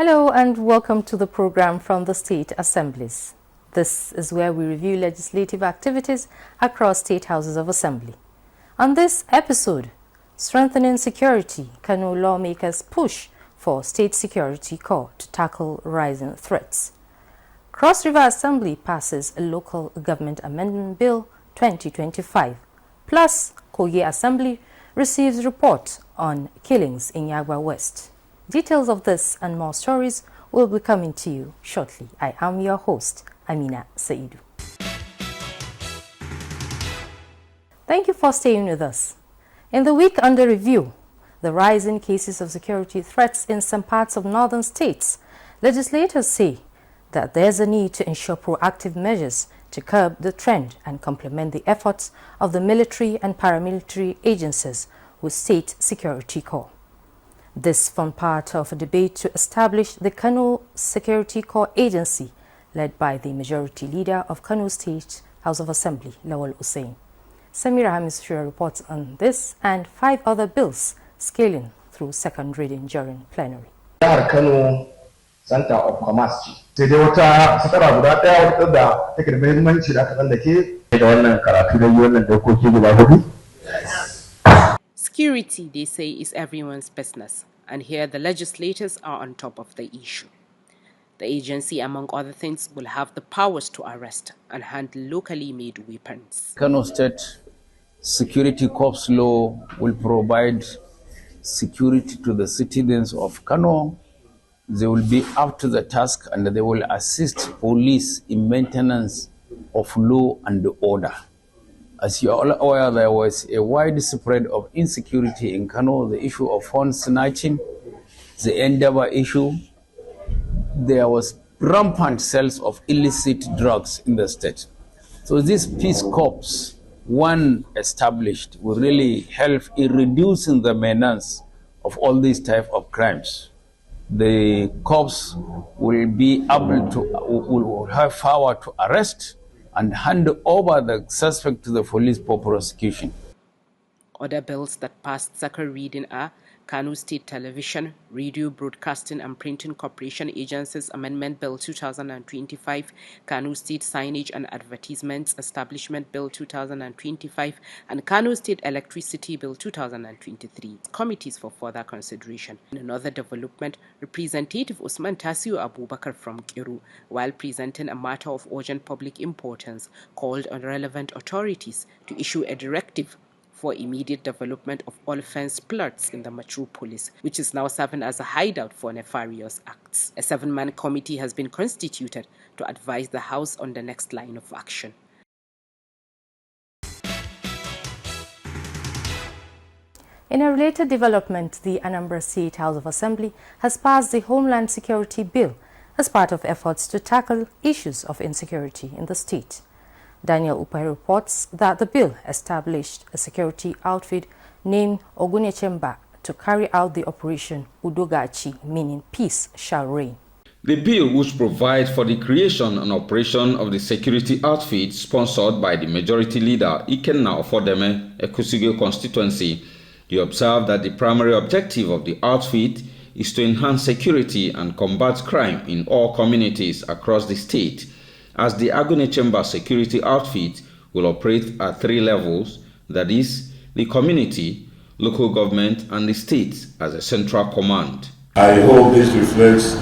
Hello and welcome to the program from the State Assemblies. This is where we review legislative activities across state houses of assembly. On this episode, strengthening security, Kano lawmakers push for State Security Corps to tackle rising threats. Cross River Assembly passes a local government amendment bill 2025. Plus, Kogi Assembly receives report on killings in Yagba West. Details of this and more stories will be coming to you shortly. I am your host, Amina Saidu. Thank you for staying with us. In the week under review, the rising cases of security threats in some parts of northern states, legislators say that there's a need to ensure proactive measures to curb the trend and complement the efforts of the military and paramilitary agencies with State Security Corps. This formed part of a debate to establish the Kano Security Corps Agency, led by the majority leader of Kano State House of Assembly, Lawal Hussein. Samira Hamisura reports on this and 5 other bills scaling through second reading during plenary. Kano Center of Commerce. Sai dai wata sakara guda daya wadda da take da muhimmanci da aka tsallake da wannan karatu da wannan dokoki guda hudu. Security, they say, is everyone's business, and here the legislators are on top of the issue. The agency, among other things, will have the powers to arrest and handle locally made weapons. Kano State Security Corps law will provide security to the citizens of Kano. They will be up to the task and they will assist police in maintenance of law and order. As you are all aware, there was a wide spread of insecurity in Kano, the issue of phone snatching, the endeavor issue. There was rampant sales of illicit drugs in the state. So this peace corps, one established, will really help in reducing the menace of all these type of crimes. The corps will be able to, will have power to arrest and hand over the suspect to the police for prosecution. Other bills that passed second reading are Kano State Television, Radio Broadcasting and Printing Corporation Agencies Amendment Bill 2025, Kano State Signage and Advertisements Establishment Bill 2025, and Kano State Electricity Bill 2023. Committees for further consideration. In another development, Representative Usman Tasiu Abubakar from Kiru, while presenting a matter of urgent public importance, called on relevant authorities to issue a directive for immediate development of all fenced plots in the metropolis, which is now serving as a hideout for nefarious acts. A 7-man committee has been constituted to advise the House on the next line of action. In a related development, the Anambra State House of Assembly has passed the Homeland Security Bill as part of efforts to tackle issues of insecurity in the state. Daniel Upai reports that the bill established a security outfit named Ogunechemba to carry out the operation Udogachi, meaning peace shall reign. The bill, which provides for the creation and operation of the security outfit sponsored by the majority leader Ikenna Ofodeme, Ekusigo constituency, you observe that the primary objective of the outfit is to enhance security and combat crime in all communities across the state, as the Agunechemba security outfit will operate at 3 levels, that is, the community, local government, and the state as a central command. I hope this reflects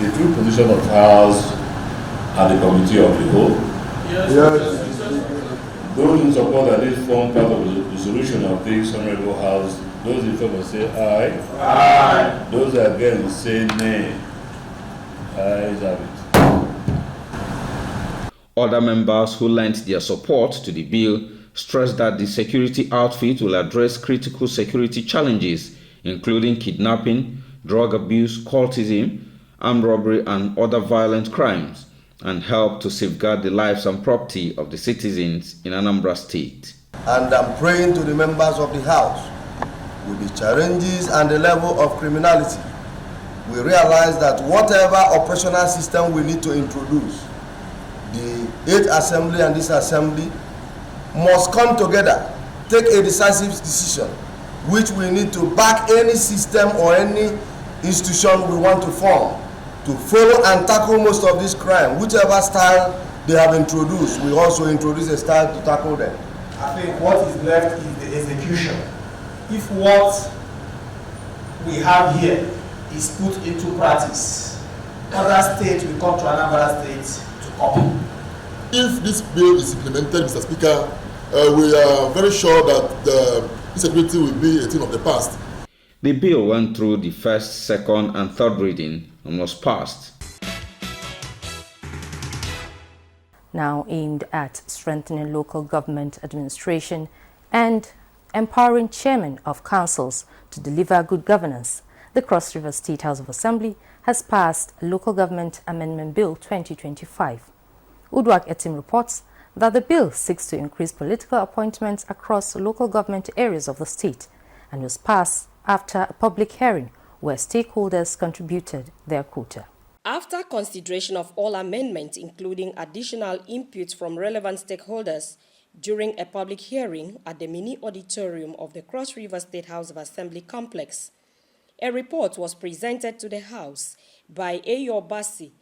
the true position of House and the committee of the whole. Yes. Those in support that this form part of the resolution of this honorable House, those in favor say aye. Aye. Those against say nay. Ayes have it. Other members who lent their support to the bill stressed that the security outfit will address critical security challenges, including kidnapping, drug abuse, cultism, armed robbery, and other violent crimes, and help to safeguard the lives and property of the citizens in Anambra State. And I'm praying to the members of the House, with the challenges and the level of criminality, we realize that whatever operational system we need to introduce, the 8th Assembly and this Assembly must come together, take a decisive decision, which we need to back any system or any institution we want to form to follow and tackle most of this crime. Whichever style they have introduced, we also introduce a style to tackle them. I think what is left is the execution. If what we have here is put into practice, other states will come to another state to copy. If this bill is implemented, Mr. Speaker, we are very sure that the insecurity will be a thing of the past. The bill went through the first, second, and third reading and was passed. Now aimed at strengthening local government administration and empowering chairmen of councils to deliver good governance, the Cross River State House of Assembly has passed Local Government Amendment Bill 2025. Udwak Etim reports that the bill seeks to increase political appointments across local government areas of the state and was passed after a public hearing where stakeholders contributed their quota. After consideration of all amendments, including additional input from relevant stakeholders during a public hearing at the mini auditorium of the Cross River State House of Assembly complex, a report was presented to the House by Ayo Bassi,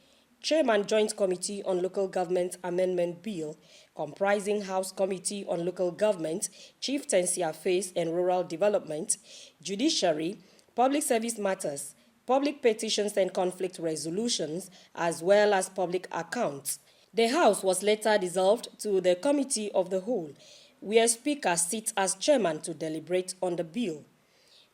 Chairman Joint Committee on Local Government Amendment Bill, comprising House Committee on Local Government, Chieftaincy Affairs and Rural Development, Judiciary, Public Service Matters, Public Petitions and Conflict Resolutions, as well as Public Accounts. The House was later dissolved to the Committee of the Whole, where Speaker sits as Chairman to deliberate on the bill.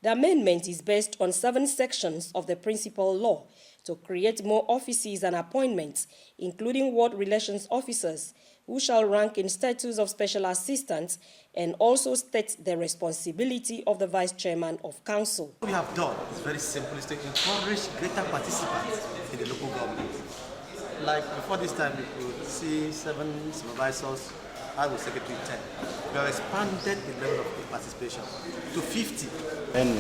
The amendment is based on 7 sections of the principal law to create more offices and appointments, including ward relations officers, who shall rank in status of special assistants, and also state the responsibility of the vice chairman of council. What we have done is very simple, is to encourage greater participants in the local government. Like before this time, we could see 7 supervisors, I was secretary 10. We have expanded the level of participation to 50. And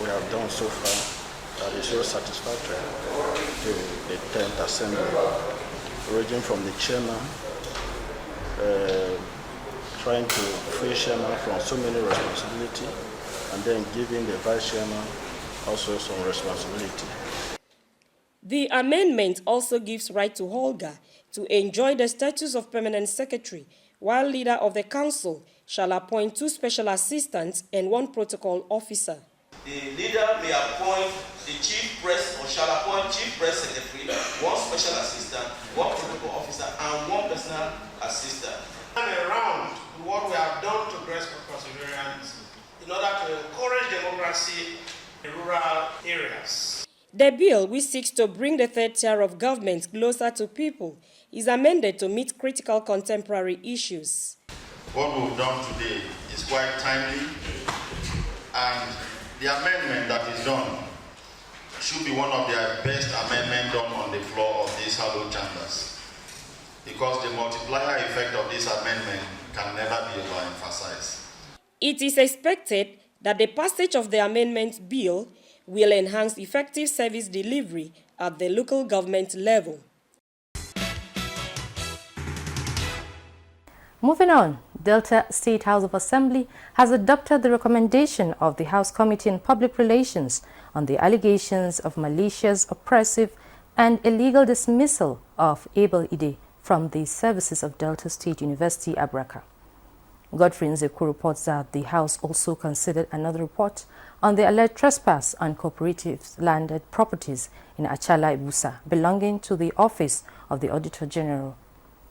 we have done so far that is so satisfactory to the 10th Assembly, ranging from the chairman, trying to free chairman from so many responsibility, and then giving the vice chairman also some responsibility. The amendment also gives right to Holga to enjoy the status of permanent secretary, while leader of the council shall appoint 2 special assistants and 1 protocol officer. The leader may appoint the chief press or shall appoint chief press secretary, 1 special assistant, 1 protocol officer, and 1 personal assistant. Around what we have done to breast perseverance in order to encourage democracy in rural areas. The bill, which seeks to bring the third tier of government closer to people, is amended to meet critical contemporary issues. What we've done today is quite timely, and the amendment that is done should be one of the best amendments done on the floor of these hallowed chambers, because the multiplier effect of this amendment can never be overemphasized. It is expected that the passage of the amendment bill will enhance effective service delivery at the local government level. Moving on, Delta State House of Assembly has adopted the recommendation of the House Committee on Public Relations on the allegations of malicious, oppressive, and illegal dismissal of Abel Ide from the services of Delta State University, Abraka. Godfrey Nzeku reports that the House also considered another report on the alleged trespass on cooperatives' landed properties in Achala, Ibusa, belonging to the Office of the Auditor General,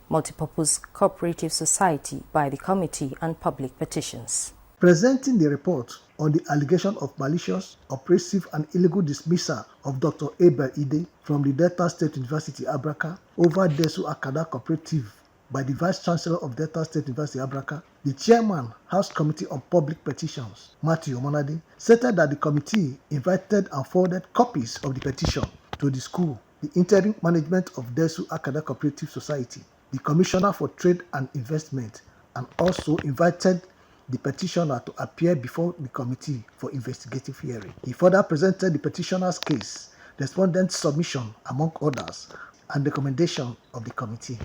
Multipurpose Cooperative Society by the Committee on Public Petitions. Presenting the report on the allegation of malicious, oppressive, and illegal dismissal of Dr. Abel Ide from the Delta State University, Abraka, over Desu Akada Cooperative by the Vice Chancellor of Delta State University, Abraka, the Chairman, House Committee on Public Petitions, Matthew Omonade, stated that the committee invited and forwarded copies of the petition to the school, the interim management of Desu Akada Cooperative Society, the Commissioner for Trade and Investment, and also invited the petitioner to appear before the committee for investigative hearing. He further presented the petitioner's case, respondent's submission, among others, and recommendation of the committee.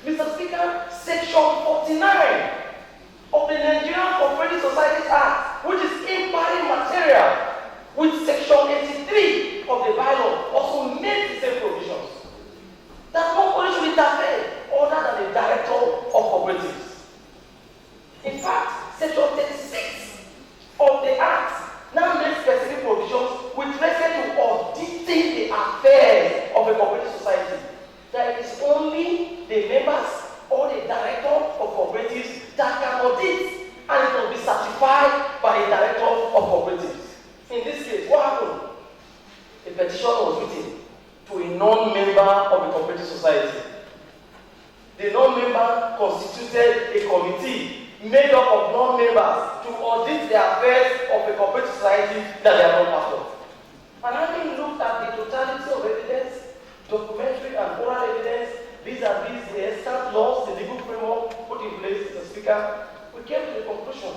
Mr. Speaker, Section 49 of the Nigerian Cooperative Societies Act, which is imparting material, with Section 83 of the bylaw, also makes the same made up of non-members to audit the affairs of a cooperative society that they are not part of. And having looked at the totality of evidence, documentary and oral evidence, vis-a-vis the extant laws, the legal framework put in place, Mr. Speaker, we came to the conclusion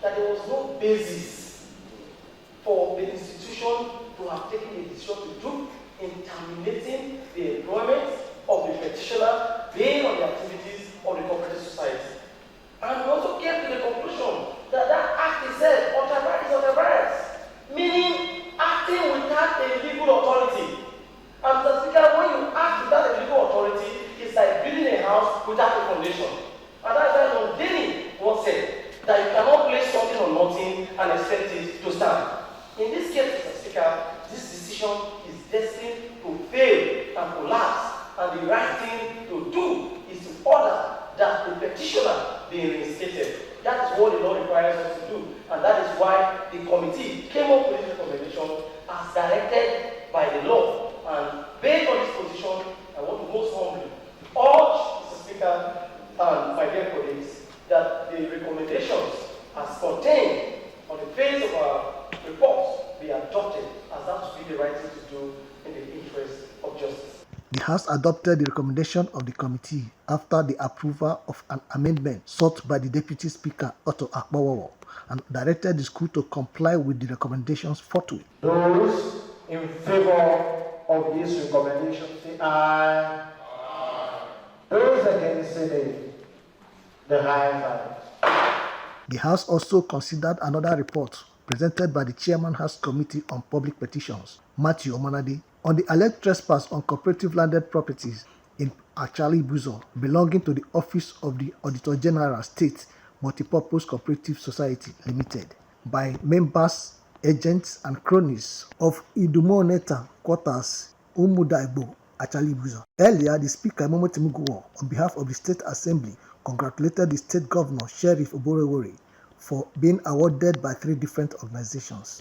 that there was no basis for the institution to have taken a decision to do in terminating the employment of the petitioner based on the activities of the cooperative society. And we also came to the conclusion that that act itself is authorized, meaning acting without a legal authority. And Mr. Speaker, when you act without a legal authority, it's like building a house without a foundation. And that's why Lord Denny once said that you cannot place something on nothing and expect it to stand. In this case, Mr. Speaker, this decision is destined to fail and collapse. And the right thing to do is to order that the petitioner be reinstated. That is what the law requires us to do. And that is why the committee came up with this recommendation as directed by the law. And based on this position, I want to most humbly urge, Mr. Speaker, and my dear colleagues, that the recommendations as contained on the face of our reports be adopted, as that would be the right thing to do in the interest of justice. The House adopted the recommendation of the committee after the approval of an amendment sought by the Deputy Speaker, Otto Akpawawo, and directed the school to comply with the recommendations forthwith. Those in favor of this recommendation say aye. Aye. Those against say nay. The ayes have it. The House also considered another report presented by the Chairman House Committee on Public Petitions, Matthew Omanade, on the alleged trespass on cooperative landed properties in Achali Buzo belonging to the Office of the Auditor General State Multipurpose Cooperative Society Limited by members, agents and cronies of Idumoneta Quarters, Umudaibo, Achali Buzo. Earlier, the Speaker, Momo Timuguwo, on behalf of the State Assembly, congratulated the State Governor, Sheriff Oborewori, for being awarded by 3 different organizations.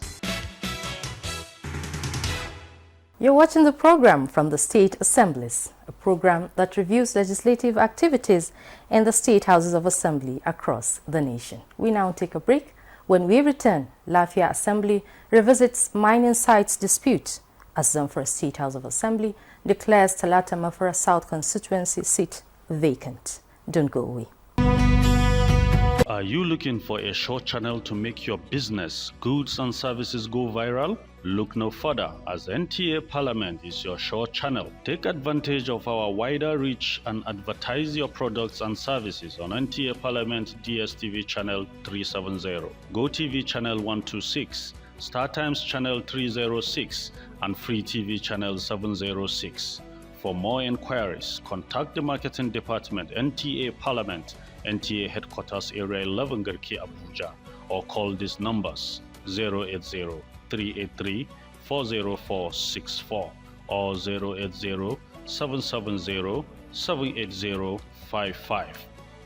You're watching the program from the State Assemblies, a program that reviews legislative activities in the State Houses of Assembly across the nation. We now take a break. When we return, Lafia Assembly revisits mining sites dispute as Zamfara State House of Assembly declares Talata Mafara South constituency seat vacant. Don't go away. Are you looking for a short channel to make your business, goods and services go viral? Look no further, as NTA Parliament is your short channel. Take advantage of our wider reach and advertise your products and services on NTA Parliament DSTV channel 370, GoTV channel 126, StarTimes channel 306, and Free TV channel 706. For more inquiries, contact the Marketing Department, NTA Parliament, NTA Headquarters Area 11 Garki Abuja, or call these numbers 080-383-40464 or 080-770-78055.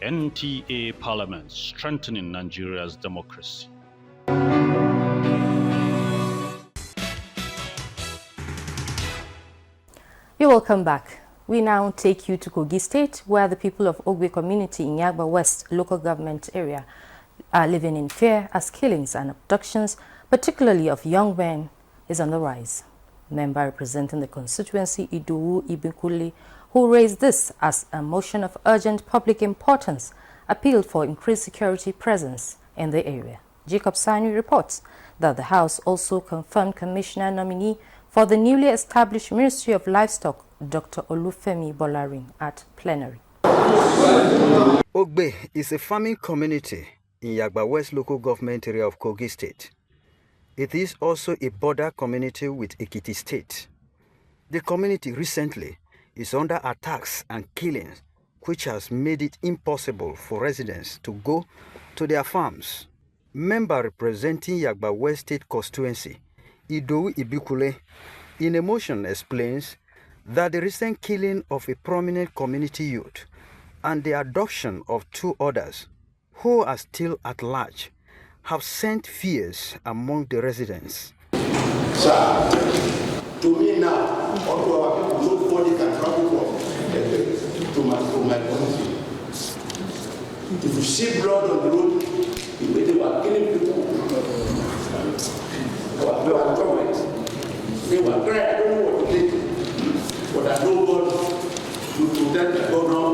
NTA Parliament, strengthening Nigeria's democracy. You're welcome back. We now take you to Kogi State, where the people of Ogbe community in Yagba West local government area are living in fear as killings and abductions, particularly of young men, is on the rise. Member representing the constituency, Idowu Ibinkule, who raised this as a motion of urgent public importance, appealed for increased security presence in the area. Jacob Sani reports that the House also confirmed Commissioner nominee for the newly established Ministry of Livestock, Dr. Olufemi Bolarin, at plenary. Ogbe is a farming community in Yagba West local government area of Kogi State. It is also a border community with Ekiti State. The community recently is under attacks and killings, which has made it impossible for residents to go to their farms. Member representing Yagba West State constituency, Idowu Ibinkule, in a motion explains that the recent killing of a prominent community youth and the adoption of 2 others who are still at large have sent fears among the residents. Sir, to me now, all to our people, nobody can travel to my community. If you see blood on the road, the way they were killing people, they were government. They were crying, I don't know what to do. But I know God to protect the governor,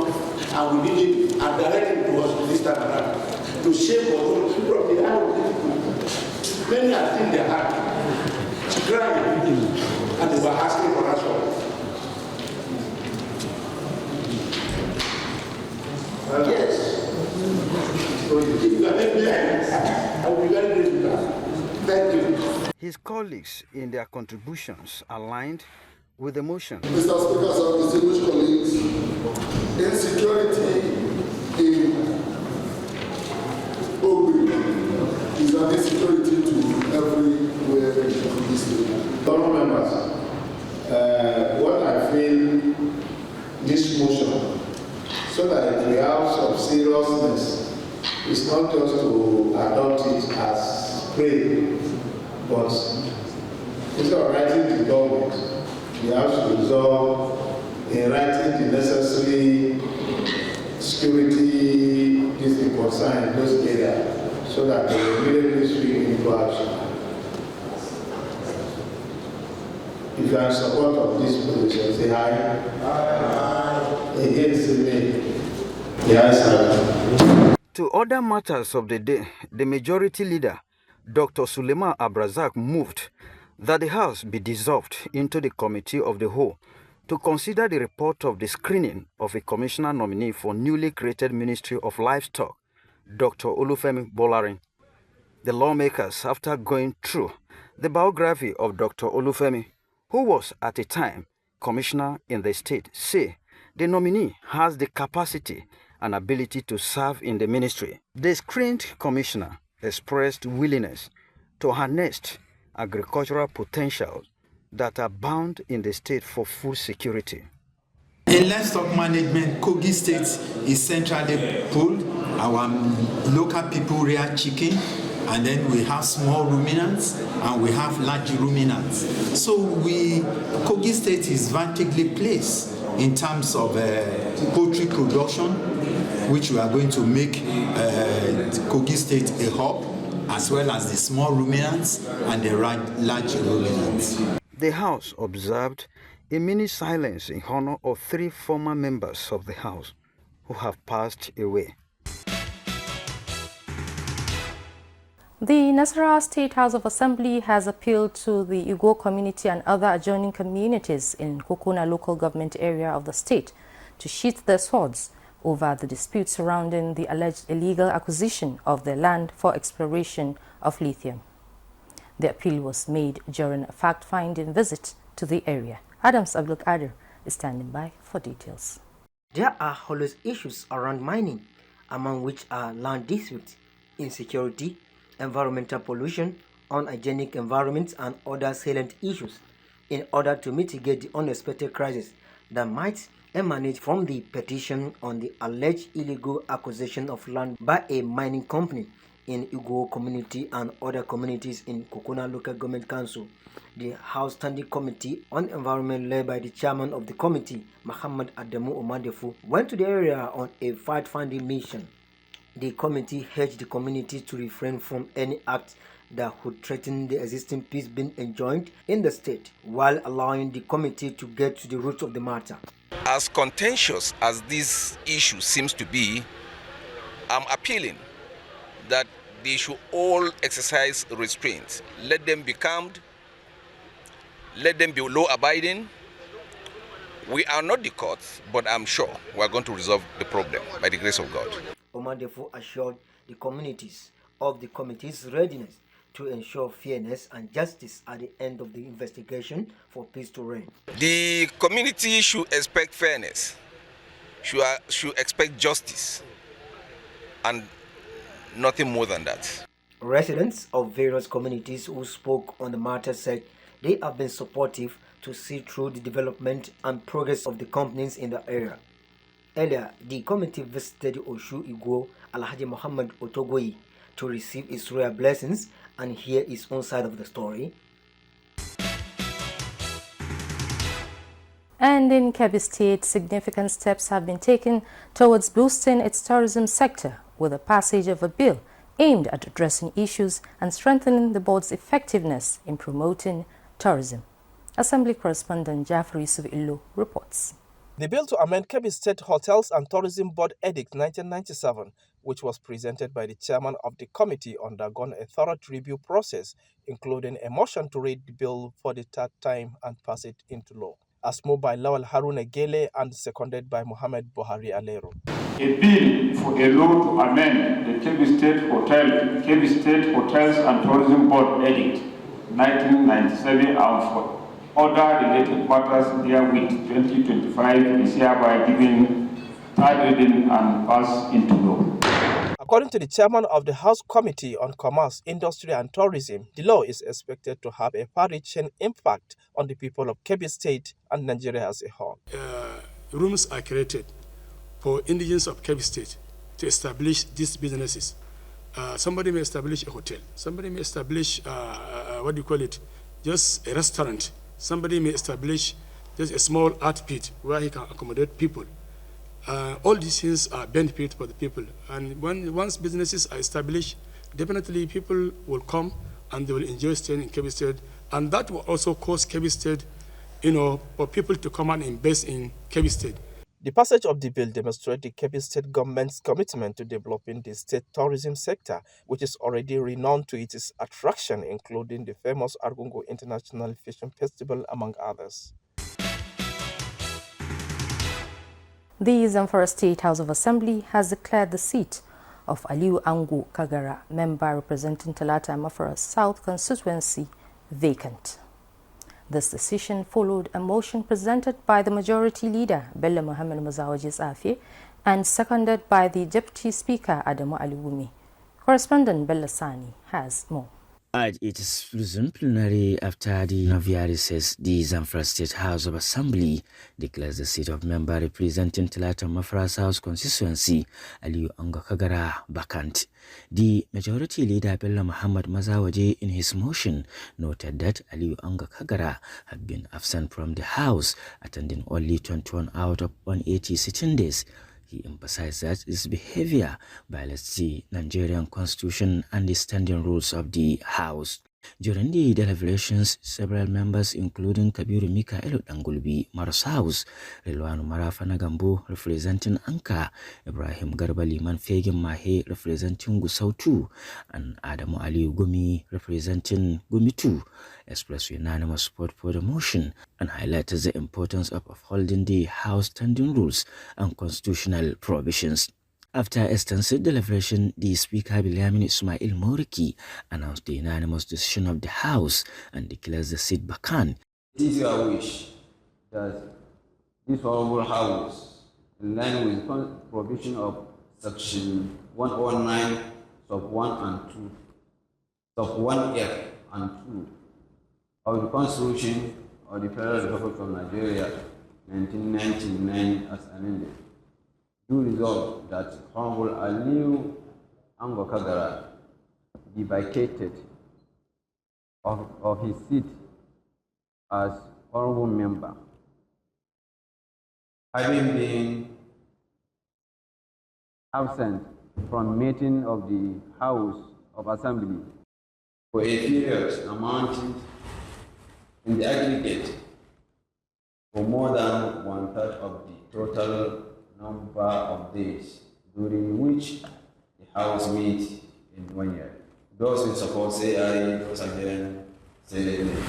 and we need him and direct him to us this time around. To save us from the hand of the people. Many are still in their heart, crying, and they were asking for ransom. Yes. So if you can help me, I will be very grateful. Thank you. His colleagues in their contributions aligned with the motion. Mr. Speaker, sir, distinguished colleagues, insecurity in Ogbe is an insecurity to everywhere in this state. Honourable members, what I feel this motion, so that we have some seriousness, is not just to adopt it as play, but instead of writing the government, we have to resolve in writing the necessary security concern in those areas, so that they will immediately swing into action. If you are in support of this position, say aye. Aye. Against, say nay. Yes, to other matters of the day, the majority leader, Dr. Suleiman Abrazak, moved that the House be dissolved into the Committee of the Whole to consider the report of the screening of a commissioner nominee for newly created Ministry of Livestock, Dr. Olufemi Bolarin. The lawmakers, after going through the biography of Dr. Olufemi, who was at a time commissioner in the state, say the nominee has the capacity and ability to serve in the ministry. The screened commissioner expressed willingness to harness agricultural potentials that are bound in the state for food security. In livestock management, Kogi State is centrally pulled. Our local people rear chicken, and then we have small ruminants and we have large ruminants. So Kogi State is vertically placed in terms of poultry production, which we are going to make Kogi State a hub, as well as the small ruminants and the large ruminants. The House observed a mini silence in honor of 3 former members of the House who have passed away. The Nasarawa State House of Assembly has appealed to the Igbo community and other adjoining communities in Kokona local government area of the state to sheath their swords over the dispute surrounding the alleged illegal acquisition of their land for exploration of lithium. The appeal was made during a fact-finding visit to the area. Adams Abdul Qadir is standing by for details. There are always issues around mining, among which are land disputes, insecurity, environmental pollution, unhygienic environments, and other salient issues. In order to mitigate the unexpected crisis that might emanate from the petition on the alleged illegal acquisition of land by a mining company in Igbo community and other communities in Kokona Local Government Council, the House Standing Committee on Environment, led by the chairman of the committee, Muhammad Adamu Omadefu, went to the area on a fact-finding mission. The committee urged the community to refrain from any act that would threaten the existing peace being enjoined in the state, while allowing the committee to get to the root of the matter. As contentious as this issue seems to be, I'm appealing that they should all exercise restraint. Let them be calmed, let them be law-abiding. We are not the courts, but I'm sure we are going to resolve the problem by the grace of God. Omadefu assured the communities of the committee's readiness to ensure fairness and justice at the end of the investigation for peace to reign. The community should expect fairness, should expect justice, and nothing more than that. Residents of various communities who spoke on the matter said they have been supportive to see through the development and progress of the companies in the area. Earlier, the committee visited Oshu Igbo Alhaji Muhammad Otogoyi to receive his royal blessings and hear his own side of the story. And in Kebbi State, significant steps have been taken towards boosting its tourism sector, with the passage of a bill aimed at addressing issues and strengthening the board's effectiveness in promoting tourism. Assembly correspondent Jafar Yusuf Illo reports. The bill to amend Kebbi State Hotels and Tourism Board Edict 1997, which was presented by the chairman of the committee, undergone a thorough review process, including a motion to read the bill for the third time and pass it into law, as moved by Lawal Haruna Gele and seconded by Mohamed Buhari Alero. A bill for a law to amend the Kebbi State Hotels and Tourism Board Edict 1997 and for other related matters therewith 2025 is hereby given third reading and passed into law. According to the chairman of the House Committee on Commerce, Industry and Tourism, the law is expected to have a far-reaching impact on the people of Kebbi State and Nigeria as a whole. Rooms are created for indigenes of Kebbi State to establish these businesses. Somebody may establish a hotel. Somebody may establish, just a restaurant. Somebody may establish just a small art pit where he can accommodate people. All these things are benefit for the people. And once businesses are established, definitely people will come and they will enjoy staying in Kebbi State. And that will also cause Kebbi State, for people to come and invest in Kebbi State. The passage of the bill demonstrates the Kebbi State government's commitment to developing the state tourism sector, which is already renowned to its attraction, including the famous Argungu International Fishing Festival, among others. The Zamfara State House of Assembly has declared the seat of Aliu Angu Kagara, member representing Talata Mafara South constituency, vacant. This decision followed a motion presented by the majority leader, Bello Muhammad Mazawajis Afi, and seconded by the Deputy Speaker, Adamu Aliwumi. Correspondent Bello Sani has more. It is resumed plenary after the Noviari says the Zamfara State House of Assembly declares the seat of member representing Talata Mafara South constituency, Aliu Angu Kagara, vacant. The majority leader, Bello Muhammad Mazawaje, in his motion, noted that Aliu Angu Kagara had been absent from the House, attending only 21 out of 180 sitting days. He emphasized that his behavior violates the Nigerian constitution and the standing rules of the House. During the deliberations, several members, including Kabiru Mikaelu Dangulbi, Marasaus, Rilwanu Marafana Gambo, representing Anka, Ibrahim Garba Liman Fegin Mahe, representing Gusau 2, and Adamu Ali Gumi, representing Gumi 2, expressed unanimous support for the motion and highlighted the importance of upholding the House standing rules and constitutional provisions. After extensive deliberation, the Speaker Bilyamin Ismail Moriki announced the unanimous decision of the House and declares the seat vacant. It is your wish that this Honorable House, in line with the provision of Section 109, Sub 1 and 2, Sub 1F and 2 of the Constitution of the Federal Republic of Nigeria, 1999, as amended, do resolve that Honorable Aliu Angu Kagara be vacated of his seat as honorable member, having been absent from meeting of the House of Assembly for a period amounting in the aggregate for more than 1/3 of the total number of days during which the House meets in 1 year. Those in support say aye, those against say nay.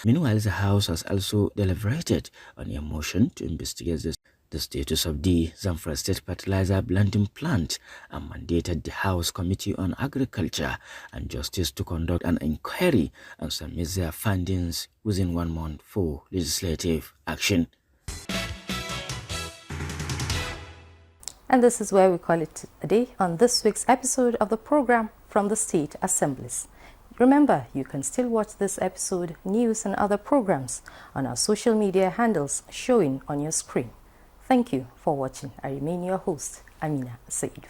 Meanwhile, the House has also deliberated on a motion to investigate the status of the Zamfara State Fertilizer Blending Plant and mandated the House Committee on Agriculture and Justice to conduct an inquiry and submit their findings within 1 month for legislative action. And this is where we call it a day on this week's episode of the program from the State Assemblies. Remember, you can still watch this episode, news and other programs on our social media handles showing on your screen. Thank you for watching. I remain your host, Amina Saidu.